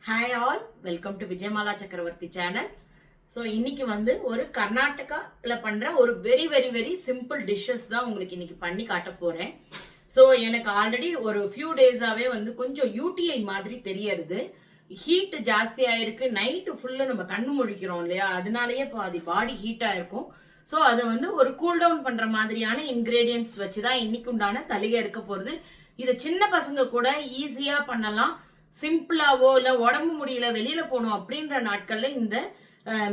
Hi all, welcome to Vijayamala சக்கரவர்த்தி channel. So இன்னைக்கு வந்து ஒரு கர்நாடகாவில் பண்ணுற ஒரு very very very simple dishes தான் உங்களுக்கு இன்னைக்கு பண்ணி காட்ட போகிறேன். ஸோ எனக்கு ஆல்ரெடி ஒரு ஃபியூ டேஸாகவே வந்து கொஞ்சம் யூடிஐ மாதிரி தெரியறது. ஹீட் ஜாஸ்தியாக இருக்கு. நைட்டு ஃபுல்லாக நம்ம கண்ணு முழிக்கிறோம் இல்லையா, அதனாலேயே பாதி பாடி ஹீட்டாக இருக்கும். ஸோ அதை வந்து ஒரு கூல் டவுன் பண்ணுற மாதிரியான இன்க்ரீடியன்ஸ் வச்சு தான் இன்னைக்கு உண்டான தலிகை இருக்க போகிறது. இதை சின்ன பசங்க கூட ஈஸியாக பண்ணலாம். சிம்பிளாவோ இல்லை உடம்பு முடியல வெளியில போகணும் அப்படின்ற நாட்கள்ல இந்த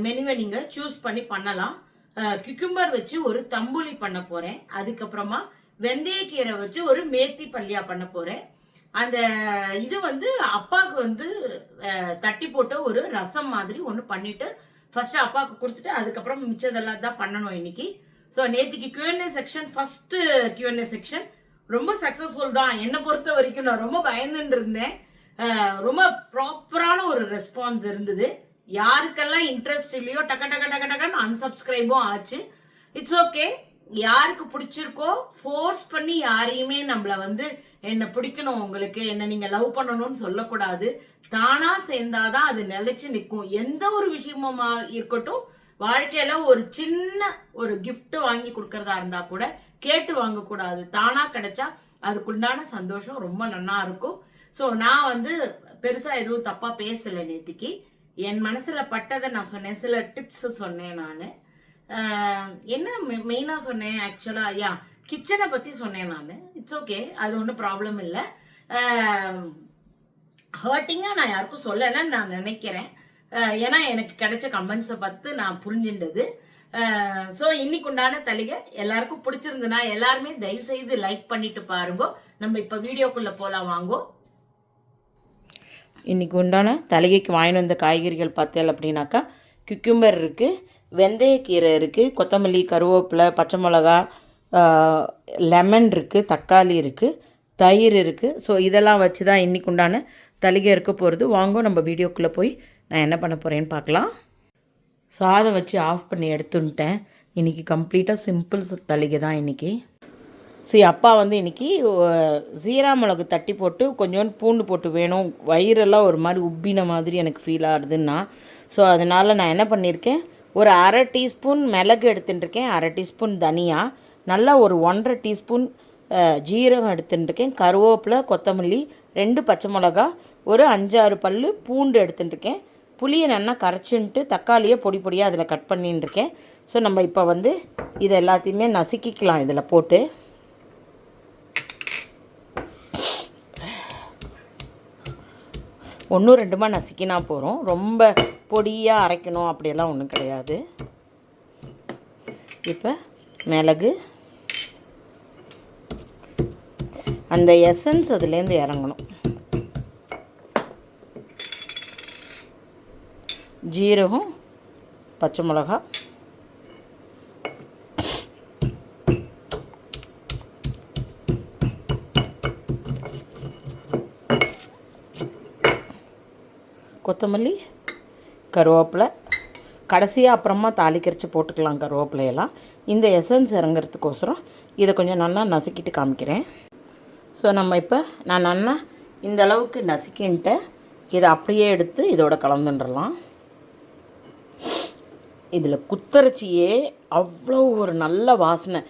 மெனுவை நீங்க சூஸ் பண்ணி பண்ணலாம். குக்கும்பர் வச்சு ஒரு தம்புலி பண்ண போறேன். அதுக்கப்புறமா வெந்தயக்கீரை வச்சு ஒரு மேத்தி பல்லியா பண்ண போறேன். அந்த இது வந்து அப்பாவுக்கு வந்து தட்டி போட்ட ஒரு ரசம் மாதிரி ஒன்று பண்ணிட்டு ஃபர்ஸ்ட் அப்பாவுக்கு கொடுத்துட்டு அதுக்கப்புறம் மிச்சதெல்லாம் தான் பண்ணணும் இன்னைக்கு. ஸோ நேத்திக்கு Q&A section, first Q&A section ரொம்ப சக்சஸ்ஃபுல் தான். என்னை பொறுத்த வரைக்கும் நான் ரொம்ப பயந்துட்டு இருந்தேன். ரொம்ப ப்ராப்பரான ஒரு ரெஸ்பான்ஸ் இருந்தது. யாருக்கெல்லாம் இன்ட்ரெஸ்ட் இல்லையோ டக்க டக்க டக்க டக்குன்னு அன்சப்ஸ்கிரைபும் ஆச்சு. It's okay. யாருக்கு பிடிச்சிருக்கோ ஃபோர்ஸ் பண்ணி யாரையுமே நம்மள வந்து என்ன பிடிக்கணும், உங்களுக்கு என்ன நீங்க லவ் பண்ணணும்னு சொல்லக்கூடாது. தானா சேர்ந்தாதான் அது நிலைச்சு நிற்கும். எந்த ஒரு விஷயமா இருக்கட்டும், வாழ்க்கையில ஒரு சின்ன ஒரு கிஃப்ட் வாங்கி கொடுக்கறதா இருந்தா கூட கேட்டு வாங்கக்கூடாது. தானா கிடைச்சா அதுக்குண்டான சந்தோஷம் ரொம்ப நல்லா இருக்கும். ஸோ நான் வந்து பெருசா எதுவும் தப்பா பேசலை. நேத்திக்கு என் மனசுல பட்டதை நான் சொன்னேன். சில டிப்ஸ் சொன்னேன். நான் என்ன மெயினா சொன்னேன் ஆக்சுவலா, கிச்சனை பத்தி சொன்னேன் நான். இட்ஸ் ஓகே, அது ஒன்றும் ப்ராப்ளம் இல்லை. ஹர்ட்டிங்கா நான் யாருக்கும் சொல்லலைன்னு நான் நினைக்கிறேன். ஏன்னா எனக்கு கிடைச்ச கமெண்ட்ஸை பார்த்து நான் புரிஞ்சின்றது. ஸோ இன்னைக்கு உண்டான தலிகை எல்லாருக்கும் பிடிச்சிருந்துன்னா எல்லாருமே தயவு செய்து லைக் பண்ணிட்டு பாருங்க. நம்ம இப்போ வீடியோக்குள்ள போலாம் வாங்கோ. இன்றைக்கி உண்டான தலிகைக்கு வாங்கிட்டு வந்த காய்கறிகள் பார்த்தேன் அப்படின்னாக்கா, குக்கும்பர் இருக்குது, வெந்தயக்கீரை இருக்குது, கொத்தமல்லி, கருவேப்பிலை, பச்சை மிளகா, லெமன் இருக்குது, தக்காளி இருக்குது, தயிர் இருக்குது. ஸோ இதெல்லாம் வச்சு தான் இன்றைக்கி உண்டான தலிகை இருக்க போகிறது. வாங்க நம்ம வீடியோக்குள்ளே போய் நான் என்ன பண்ண போகிறேன்னு பார்க்கலாம். சாதம் வச்சு ஆஃப் பண்ணி எடுத்துன்ட்டேன். இன்றைக்கி கம்ப்ளீட்டாக சிம்பிள் தலிகை தான் இன்றைக்கி. சரி, அப்பா வந்து இன்றைக்கி ஜீரா மிளகு தட்டி போட்டு கொஞ்சோண்டு பூண்டு போட்டு வேணும், வயிறெல்லாம் ஒரு மாதிரி உப்பின மாதிரி எனக்கு ஃபீல் ஆகுதுன்னா. ஸோ அதனால் நான் என்ன பண்ணியிருக்கேன், ஒரு அரை டீஸ்பூன் மிளகு எடுத்துட்டுருக்கேன், அரை டீஸ்பூன் தனியா, நல்லா ஒரு 1.5 டீஸ்பூன் ஜீரகம் எடுத்துட்டுருக்கேன், கருவேப்பிலை, கொத்தமல்லி, 2 பச்சை மிளகா, ஒரு 5-6 பல் பூண்டு எடுத்துட்டுருக்கேன், புளியை நல்லா கரைச்சின்ட்டு தக்காளியை பொடி பொடியாக அதில் கட் பண்ணிட்டுருக்கேன். ஸோ நம்ம இப்போ வந்து இது எல்லாத்தையுமே நசுக்கிக்கலாம் இதில் போட்டு. ஒன்று ரெண்டுமா நசுக்கினா போகிறோம், ரொம்ப பொடியாக அரைக்கணும் அப்படியெல்லாம் ஒன்றும் கிடையாது. இப்போ மிளகு, அந்த எசன்ஸ் அதுலேருந்து இறங்கணும். ஜீரகம், பச்சை மிளகா, கொத்தமல்லி, கருவேப்பிலை, கடைசியாக அப்புறமா தாளிக்கரைச்சி போட்டுக்கலாம் கருவேப்பிலையெல்லாம். இந்த எசன்ஸ் இறங்கிறதுக்கோசரம் இதை கொஞ்சம் நல்லா நசுக்கிட்டு காமிக்கிறேன். ஸோ நம்ம இப்போ நான் நல்லா இந்த அளவுக்கு நசுக்கின்ட்டேன். இதை அப்படியே எடுத்து இதோட கலந்துடலாம். இதில் குத்தரைச்சியே அவ்வளோ ஒரு நல்ல வாசனை.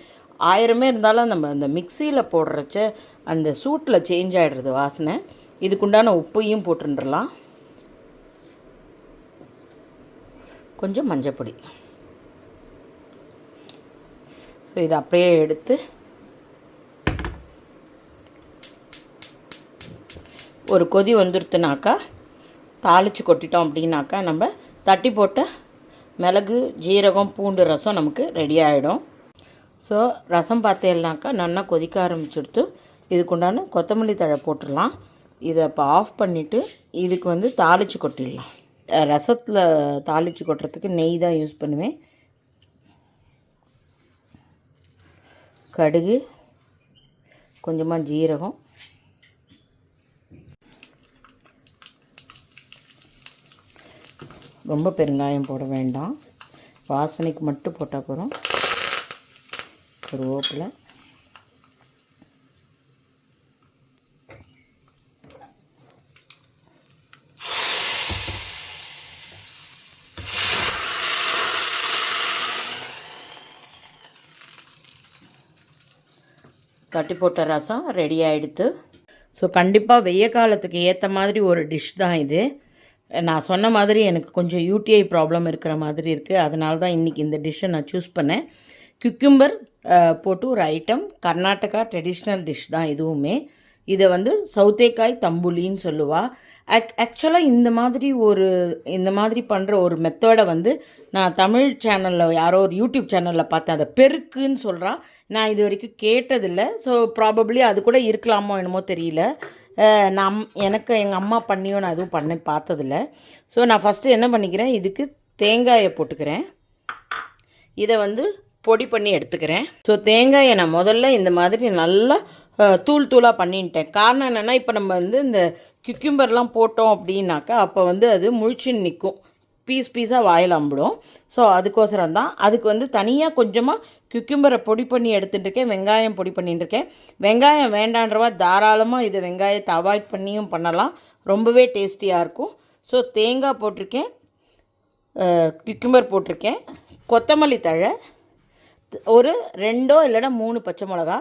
1000 இருந்தாலும் நம்ம அந்த மிக்சியில் போடுறச்ச அந்த சூட்டில் சேஞ்ச் ஆகிடுறது வாசனை. இதுக்குண்டான உப்பையும் போட்டுடலாம். கொஞ்சம் மஞ்சப்பொடி. ஸோ இதை அப்படியே எடுத்து ஒரு கொதி வந்துடுத்துனாக்கா தாளித்து கொட்டிட்டோம் அப்படின்னாக்கா நம்ம தட்டி போட்ட மிளகு, ஜீரகம், பூண்டு ரசம் நமக்கு ரெடி ஆகிடும். ஸோ ரசம் பார்த்தேன்னாக்கா நல்லா கொதிக்க ஆரம்பிச்சுடுத்து. இதுக்குண்டான கொத்தமல்லி தழை போட்டுடலாம். இதை இப்போ ஆஃப் பண்ணிவிட்டு இதுக்கு வந்து தாளித்து கொட்டிடலாம். ரசத்தில் தாளித்து கொட்டுறதுக்கு நெய் தான் யூஸ் பண்ணுவேன். கடுகு, கொஞ்சமாக ஜீரகம், ரொம்ப பெருங்காயம் போட வேண்டாம், வாசனைக்கு மட்டும் போட்டால் போகிறோம். கருவேப்பிலை, தட்டி போட்ட ரசம் ரெடி ஆகிடுது. ஸோ கண்டிப்பாக வெய்ய காலத்துக்கு ஏற்ற மாதிரி ஒரு டிஷ் தான் இது. நான் சொன்ன மாதிரி எனக்கு கொஞ்சம் யூடிஐ ப்ராப்ளம் இருக்கிற மாதிரி இருக்குது. அதனால தான் இன்றைக்கி இந்த டிஷ்ஷை நான் சூஸ் பண்ணேன். குக்கும்பர் போட்டு ஒரு ஐட்டம், கர்நாடகா ட்ரெடிஷ்னல் டிஷ் தான் இதுவுமே. இதை வந்து சௌத்தேக்காய் தம்புலின்னு சொல்லுவாள். ஆக்சுவலாக இந்த மாதிரி பண்ணுற ஒரு மெத்தடை வந்து நான் தமிழ் சேனலில் யாரோ ஒரு யூடியூப் சேனலில் பார்த்தேன். அதை பெருக்குன்னு சொல்கிறான். நான் இது வரைக்கும் கேட்டதில்லை. ஸோ ப்ராபப்ளி அது கூட இருக்கலாமோ என்னமோ தெரியல. எனக்கு எங்கள் அம்மா பண்ணியும் நான் எதுவும் பண்ணி பார்த்ததில்ல. ஸோ நான் ஃபஸ்ட்டு என்ன பண்ணிக்கிறேன், இதுக்கு தேங்காயை போட்டுக்கிறேன். இதை வந்து பொடி பண்ணி எடுத்துக்கிறேன். ஸோ தேங்காயை நான் முதல்ல இந்த மாதிரி நல்லா தூள் தூளாக பண்ணிட்டேன். காரணம் என்னென்னா, இப்போ நம்ம வந்து இந்த குக்கும்பர்லாம் போட்டோம் அப்படின்னாக்கா அப்போ வந்து அது முழிச்சின்னு நிற்கும், பீஸாக வாயில் அம்பிடும். ஸோ அதுக்கோசரம் தான். அதுக்கு வந்து தனியாக கொஞ்சமாக குக்கும்பரை பொடி பண்ணி எடுத்துட்டுருக்கேன். வெங்காயம் பொடி பண்ணிட்டுருக்கேன். வெங்காயம் வேண்டான்றவா தாராளமாக இதை வெங்காயத்தை அவாய்ட் பண்ணியும் பண்ணலாம், ரொம்பவே டேஸ்டியாக இருக்கும். ஸோ தேங்காய் போட்டிருக்கேன், குக்கும்பர் போட்டிருக்கேன், கொத்தமல்லி தழை, ஒரு 2 இல்லைன்னா 3 பச்சை மிளகா.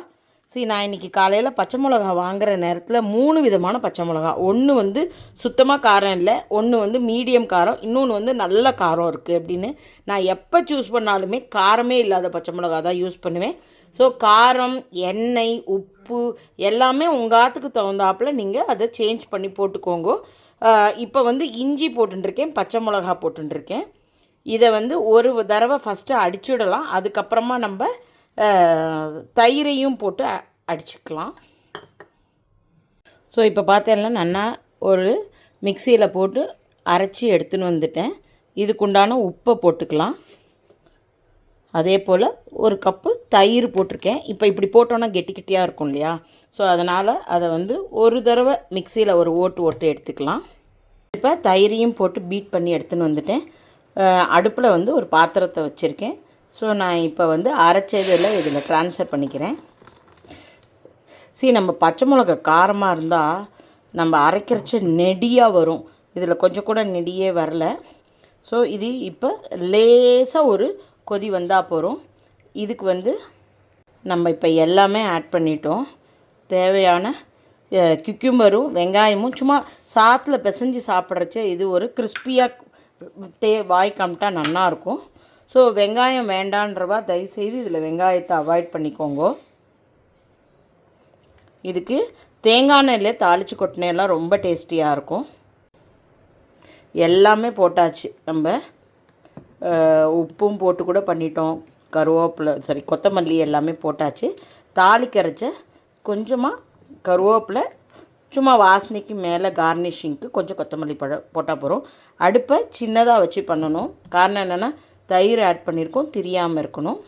நான் இன்றைக்கி காலையில் பச்சை மிளகா வாங்குகிற நேரத்தில் 3 விதமான பச்சை மிளகா. ஒன்று வந்து சுத்தமாக காரம் இல்லை, ஒன்று வந்து மீடியம் காரம், இன்னொன்று வந்து நல்ல காரம் இருக்குது அப்படின்னு. நான் எப்போ சூஸ் பண்ணாலுமே காரமே இல்லாத பச்சை மிளகா தான் யூஸ் பண்ணுவேன். ஸோ காரம், எண்ணெய், உப்பு எல்லாமே உங்கள் ஆற்றுக்கு தகுந்தாப்பில் நீங்கள் அதை சேஞ்ச் பண்ணி போட்டுக்கோங்க. இப்போ வந்து இஞ்சி போட்டுருக்கேன், பச்சை மிளகா போட்டுருக்கேன். இதை வந்து ஒரு தடவை ஃபஸ்ட்டு அடிச்சுடலாம். அதுக்கப்புறமா நம்ம தயிரையும் போட்டு அடிச்சுக்கலாம். ஸோ இப்போ பார்த்தேன்னா நல்லா ஒரு மிக்சியில் போட்டு அரைச்சி எடுத்துன்னு வந்துட்டேன். இதுக்குண்டான உப்பை போட்டுக்கலாம். அதே போல் ஒரு கப்பு தயிர் போட்டிருக்கேன். இப்போ இப்படி போட்டோன்னா கெட்டியாக இருக்கும் இல்லையா? ஸோ அதனால் அதை வந்து ஒரு தடவை மிக்சியில் ஒரு ஓட்டு எடுத்துக்கலாம். இப்போ தயிரையும் போட்டு பீட் பண்ணி எடுத்துன்னு வந்துட்டேன். அடுப்பில் வந்து ஒரு பாத்திரத்தை வச்சுருக்கேன். ஸோ நான் இப்போ வந்து அரைச்சதில் இதில் ட்ரான்ஸ்ஃபர் பண்ணிக்கிறேன். நம்ம பச்சை மிளகா காரமாக இருந்தால் நம்ம அரைக்கிறச்ச நெடியாக வரும். இதில் கொஞ்சம் கூட நெடியே வரல. ஸோ இது இப்போ லேசாக ஒரு கொதி வந்தால் போகிறோம். இதுக்கு வந்து நம்ம இப்போ எல்லாமே ஆட் பண்ணிட்டோம். தேவையான குக்கும்பரும் வெங்காயமும் சும்மா சாத்தில் பிசைஞ்சு சாப்பிட்றச்ச இது ஒரு கிறிஸ்பியாக வாய் காமிட்டா நல்லாயிருக்கும். ஸோ வெங்காயம் வேண்டான்றவா தயவுசெய்து இதில் வெங்காயத்தை அவாய்ட் பண்ணிக்கோங்க. இதுக்கு தேங்காய் எண்ணெயில் தாளித்து கொட்டினெல்லாம் ரொம்ப டேஸ்டியாக இருக்கும். எல்லாமே போட்டாச்சு. நம்ம உப்பும் போட்டு கூட பண்ணிட்டோம். கருவேப்பிலை கொத்தமல்லி எல்லாமே போட்டாச்சு. தாளிக்கரைச்ச கொஞ்சமாக கருவேப்பிலை, சும்மா வாசனைக்கு மேலே கார்னிஷிங்க்கு கொஞ்சம் கொத்தமல்லி போட்டால் போகிறோம். அடுப்பை சின்னதாக வச்சு பண்ணணும். காரணம் என்னென்னா, தயிர் ஆட் பண்ணியிருக்கோம், திரியாமல் இருக்கணும்.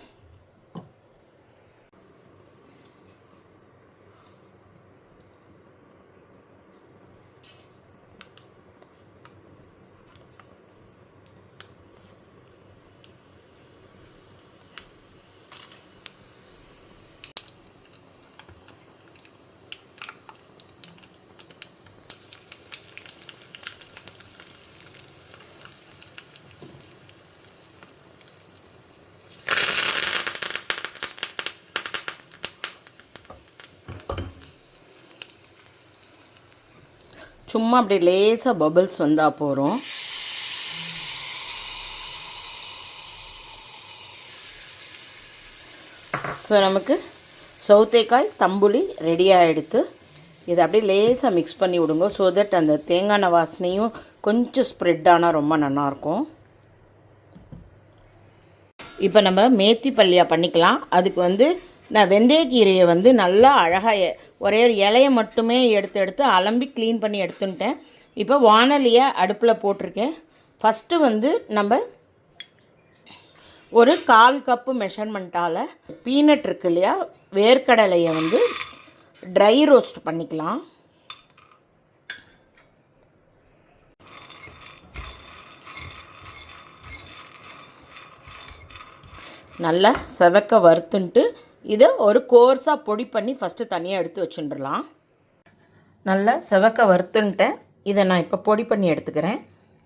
சும்மா அப்படி லேசாக பபிள்ஸ் வந்தால் போகிறோம். ஸோ நமக்கு சௌத்தேக்காய் தம்புலி ரெடி ஆகிடுத்து. இதை அப்படியே லேசாக மிக்ஸ் பண்ணி விடுங்க. ஸோ தட் அந்த தேங்காய் வாசனையும் கொஞ்சம் ஸ்ப்ரெட் ஆனால் ரொம்ப நல்லாயிருக்கும். இப்போ நம்ம மேத்தி பல்லியா பண்ணிக்கலாம். அதுக்கு வந்து நான் வெந்தயக்கீரையை வந்து நல்லா அழகாக ஒரே ஒரு இலையை மட்டுமே எடுத்து அலம்பி க்ளீன் பண்ணி எடுத்துட்டேன். இப்போ வானலியை அடுப்பில் போட்டிருக்கேன். ஃபஸ்ட்டு வந்து நம்ம ஒரு 1/4 கப்பு மெஷர்மெண்ட்டால் பீனட் இருக்கு இல்லையா, வேர்க்கடலையை வந்து ட்ரை ரோஸ்ட் பண்ணிக்கலாம். நல்லா செவக்க வறுத்துன்ட்டு இதை ஒரு கோர்ஸாக பொடி பண்ணி ஃபஸ்ட்டு தனியாக எடுத்து வச்சுட்டுலாம். நல்லா செவக்க வறுத்துன்ட்டேன். இதை நான் இப்போ பொடி பண்ணி எடுத்துக்கிறேன்.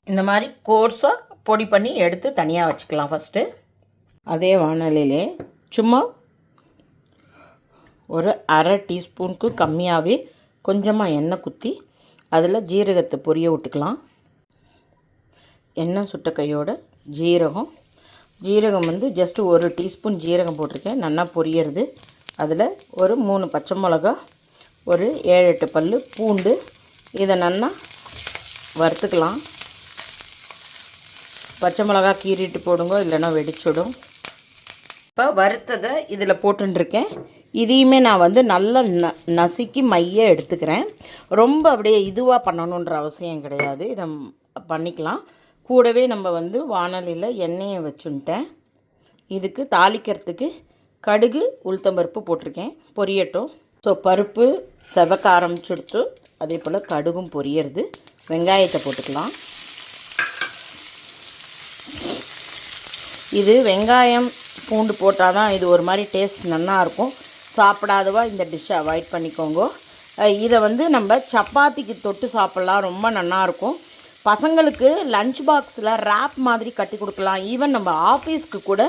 இந்த மாதிரி கோர்ஸாக பொடி பண்ணி எடுத்து தனியாக வச்சுக்கலாம். ஃபஸ்ட்டு அதே வானலிலே சும்மா ஒரு அரை டீஸ்பூனுக்கு கம்மியாகவே கொஞ்சமாக எண்ணெய் குத்தி அதில் ஜீரகத்தை பொரிய விட்டுக்கலாம். எண்ணெய் சுட்ட கையோட ஜீரகம் வந்து ஜஸ்ட்டு ஒரு டீஸ்பூன் ஜீரகம் போட்டிருக்கேன். நல்லா பொரியறது. அதில் ஒரு 3 பச்சை மிளகா, ஒரு 7-8 பல் பூண்டு, இதை நல்லா வறுத்துக்கலாம். பச்சை மிளகா கீறிட்டு போடுங்க, இல்லைன்னா வெடிச்சிடும். இப்போ வறுத்ததை இதில் போட்டுருக்கேன். இதையுமே நான் வந்து நல்லா நசுக்கி மைய எடுத்துக்கிறேன். ரொம்ப அப்படியே இதுவாக பண்ணணுன்ற அவசியம் கிடையாது. இதை பண்ணிக்கலாம். கூடவே நம்ம வந்து வாணலியில் எண்ணெயை வச்சுட்டேன். இதுக்கு தாளிக்கிறதுக்கு கடுகு உளுத்தம்பருப்பு போட்டிருக்கேன். பொரியட்டும். ஸோ பருப்பு செவக்க ஆரம்பிச்சுடுத்து. அதே போல் கடுகும் பொரியறது. வெங்காயத்தை போட்டுக்கலாம். இது வெங்காயம் பூண்டு போட்டால் தான் இது ஒரு மாதிரி டேஸ்ட் நல்லாயிருக்கும். சாப்பிடாதவா இந்த டிஷ்ஷை அவாய்ட் பண்ணிக்கோங்க. இதை வந்து நம்ம சப்பாத்திக்கு தொட்டு சாப்பிட்லாம். ரொம்ப நல்லாயிருக்கும். பசங்களுக்கு லஞ்ச் பாக்ஸில் ரேப் மாதிரி கட்டி கொடுக்கலாம். ஈவன் நம்ம ஆஃபீஸ்க்கு கூட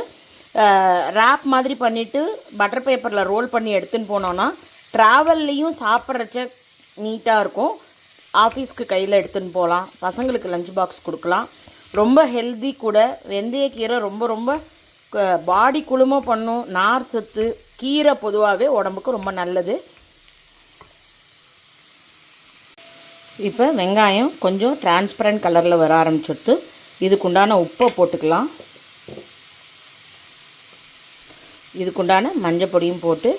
ரேப் மாதிரி பண்ணிவிட்டு பட்டர் பேப்பரில் ரோல் பண்ணி எடுத்துன்னு போனோன்னா ட்ராவல்லையும் சாப்பிட்றச்ச நீட்டாக இருக்கும். ஆஃபீஸ்க்கு கையில் எடுத்துன்னு போகலாம். பசங்களுக்கு லஞ்ச் பாக்ஸ் கொடுக்கலாம். ரொம்ப ஹெல்தி கூட. வெந்தயக்கீரை ரொம்ப ரொம்ப பாடி குளுமை பண்ணும். நார் சத்து. கீரை பொதுவாகவே உடம்புக்கு ரொம்ப நல்லது. இப்போ வெங்காயம் கொஞ்சம் டிரான்ஸ்பரண்ட் கலரில் வர ஆரம்பிச்சுட்டு இதுக்குண்டான உப்பை போட்டுக்கலாம். இதுக்குண்டான மஞ்சள் பொடியும் போட்டு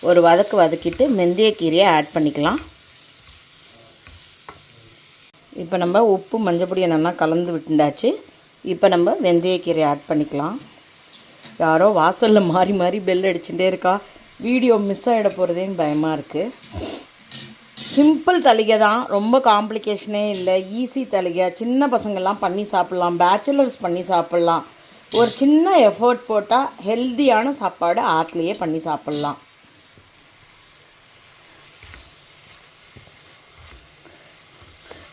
ஒரு வதக்கிட்டு வெந்தயக்கீரையை ஆட் பண்ணிக்கலாம். இப்போ நம்ம உப்பு மஞ்சள் பொடியை நல்லா கலந்து விட்டுண்டாச்சு. இப்போ நம்ம வெந்தயக்கீரையை ஆட் பண்ணிக்கலாம். யாரோ வாசலில் மாறி மாறி பெல் அடிச்சுட்டே இருக்கா. வீடியோ மிஸ் ஆகிட போகிறதேன்னு பயமாக இருக்குது. சிம்பிள் தளிகை தான். ரொம்ப காம்ப்ளிகேஷனே இல்லை. ஈஸி தளிகை. சின்ன பசங்கள்லாம் பண்ணி சாப்பிட்லாம். பேச்சுலர்ஸ் பண்ணி சாப்பிட்லாம். ஒரு சின்ன எஃபர்ட் போட்டால் ஹெல்த்தியான சாப்பாடு ஆற்றுலையே பண்ணி சாப்பிட்லாம்.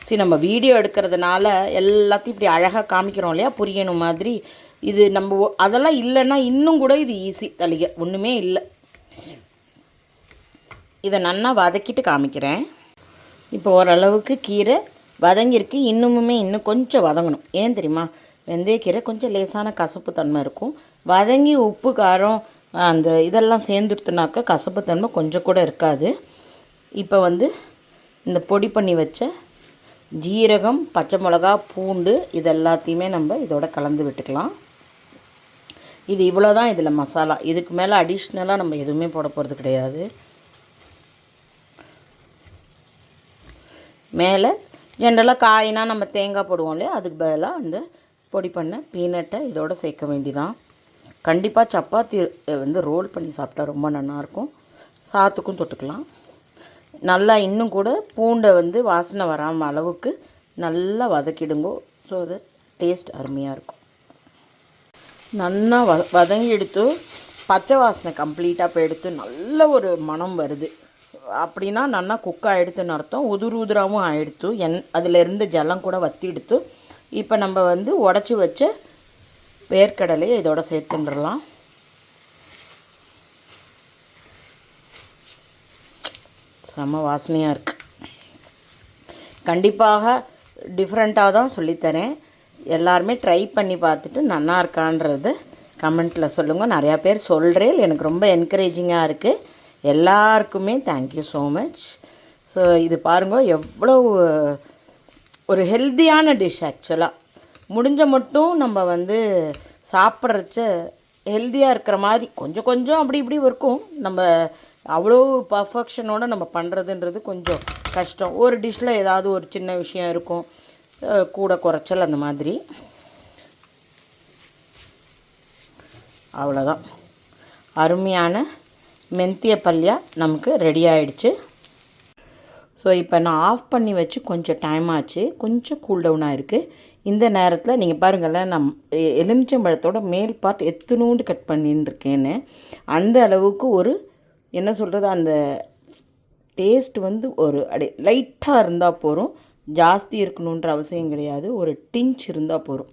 சரி, நம்ம வீடியோ எடுக்கிறதுனால எல்லாத்தையும் இப்படி அழகாக காமிக்கிறோம் இல்லையா, புரியணும் மாதிரி. இது நம்ம அதெல்லாம் இல்லைன்னா இன்னும் கூட இது ஈஸி தளிகை. ஒன்றுமே இல்லை. இதை நல்லா வதக்கிட்டு காமிக்கிறேன். இப்போ ஓரளவுக்கு கீரை வதங்கியிருக்கு. இன்னும் கொஞ்சம் வதங்கணும். ஏன் தெரியுமா? வெந்தயக்கீரை கொஞ்சம் லேசான கசப்பு தன்மை இருக்கும். வதங்கி உப்பு காரம் அந்த இதெல்லாம் சேர்ந்துட்டுனாக்கா கசப்பு தன்மை கொஞ்சம் கூட இருக்காது. இப்போ வந்து இந்த பொடி பண்ணி வச்ச ஜீரகம், பச்சை மிளகா, பூண்டு இது எல்லாத்தையுமே நம்ம இதோட கலந்து விட்டுக்கலாம். இது இவ்வளோ தான் இதில் மசாலா. இதுக்கு மேலே அடிஷ்னலாக நம்ம எதுவுமே போட போகிறது கிடையாது. மேலே ஜென்ரலாக காயினா நம்ம தேங்காய் போடுவோம் இல்லையா, அதுக்கு பதிலாக அந்த பொடி பண்ண பீனட்டை இதோடு சேர்க்க வேண்டிதான். கண்டிப்பாக சப்பாத்தி வந்து ரோல் பண்ணி சாப்பிட்டா ரொம்ப நல்லாயிருக்கும். சாத்துக்கும் தொட்டுக்கலாம். நல்லா இன்னும் கூட பூண்டை வந்து வாசனை வராமல் அளவுக்கு நல்லா வதக்கிடுங்கோ. ஸோ அது டேஸ்ட் அருமையாக இருக்கும். நல்லா வதங்கி எடுத்து பச்சை வாசனை கம்ப்ளீட்டாக போய் எடுத்து நல்ல ஒரு மனம் வருது. அப்படின்னா நல்லா குக் ஆகிடுத்துன்னு அர்த்தம். உதிராவும் ஆகிடுத்து. அதிலிருந்து ஜலம் கூட வற்றி எடுத்து இப்போ நம்ம வந்து உடச்சி வச்ச வேர்க்கடலையை இதோட சேர்த்துன்றலாம். செம்ம வாசனையாக இருக்குது. கண்டிப்பாக டிஃப்ரெண்ட்டாக தான் சொல்லித்தரேன். எல்லாருமே ட்ரை பண்ணி பார்த்துட்டு நல்லா இருக்கான்றது கமெண்ட்டில் சொல்லுங்கள். நிறையா பேர் சொல்கிறேன். எனக்கு ரொம்ப என்கரேஜிங்காக இருக்குது. எல்லாருக்குமே தேங்க்யூ ஸோ மச். ஸோ இது பாருங்கள் எவ்வளோ ஒரு ஹெல்த்தியான டிஷ். ஆக்சுவலாக முடிஞ்ச மட்டும் நம்ம வந்து சாப்பிட்றச்ச ஹெல்த்தியாக இருக்கிற மாதிரி கொஞ்சம் கொஞ்சம் அப்படி இப்படி இருக்கும். நம்ம அவ்வளோ பர்ஃபெக்ஷனோடு நம்ம பண்ணுறதுன்றது கொஞ்சம் கஷ்டம். ஒரு டிஷ்ஷில் ஏதாவது ஒரு சின்ன விஷயம் இருக்கும், கூட குறைச்சல் அந்த மாதிரி. அவ்வளோதான். அருமையான மெந்திய பல்யா நமக்கு ரெடி ஆகிடுச்சு. ஸோ இப்போ நான் ஆஃப் பண்ணி வச்சு கொஞ்சம் டைம் ஆச்சு. கொஞ்சம் கூல் டவுனாக இருக்குது. இந்த நேரத்தில் நீங்கள் பாருங்களேன், நான் எலுமிச்சம்பழத்தோட மேல் பார்ட் எத்தனோண்டு கட் பண்ணின்னு இருக்கேன்னு. அந்த அளவுக்கு ஒரு என்ன சொல்கிறது, அந்த டேஸ்ட் வந்து ஒரு லைட்டாக இருந்தால் போதும். ஜாஸ்தி இருக்கணுன்ற அவசியம் கிடையாது. ஒரு டிஞ்ச் இருந்தால் போதும்.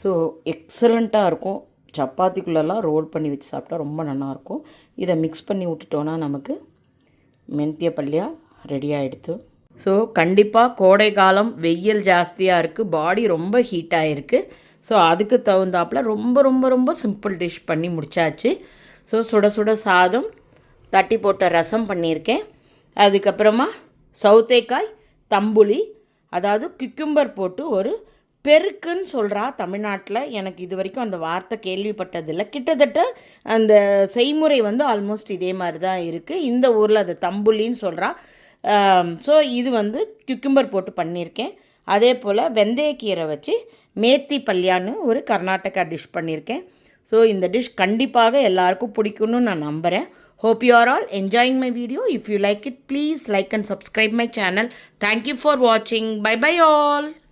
ஸோ எக்ஸலண்ட்டாக இருக்கும். சப்பாத்திக்குள்ளெல்லாம் ரோல் பண்ணி வச்சு சாப்பிட்டா ரொம்ப நல்லாயிருக்கும். இதை மிக்ஸ் பண்ணி விட்டுட்டோன்னா நமக்கு ಮೆಂತ್ಯ ಪಲ್ಯ ரெடி ஆகிடுது. ஸோ கண்டிப்பாக கோடை காலம், வெயில் ஜாஸ்தியாக இருக்குது, பாடி ரொம்ப ஹீட் ஆகிருக்கு. ஸோ அதுக்கு தகுந்தாப்பில் ரொம்ப ரொம்ப ரொம்ப சிம்பிள் டிஷ் பண்ணி முடித்தாச்சு. ஸோ சுட சுட சாதம், தட்டி போட்ட ரசம் பண்ணியிருக்கேன். அதுக்கப்புறமா சௌத்தைக்காய் தம்புளி, அதாவது குக்கும்பர் போட்டு ஒரு பெருக்குன்னு சொல்கிறா தமிழ்நாட்டில். எனக்கு இது வரைக்கும் அந்த வார்த்தை கேள்விப்பட்டதில்லை. கிட்டத்தட்ட அந்த செய்முறை வந்து ஆல்மோஸ்ட் இதே மாதிரி தான் இருக்குது. இந்த ஊரில் அது தம்புலின்னு சொல்கிறா. ஸோ இது வந்து குக்கும்பர் போட்டு பண்ணியிருக்கேன். அதே போல் வெந்தயக்கீரை வச்சு மேத்தி பல்யான்னு ஒரு கர்நாடகா டிஷ் பண்ணியிருக்கேன். ஸோ இந்த டிஷ் கண்டிப்பாக எல்லாருக்கும் பிடிக்கும்னு நான் நம்புகிறேன். Hope you are all enjoying my video. If you like it, please like and subscribe my channel. Thank you for watching. Bye bye all.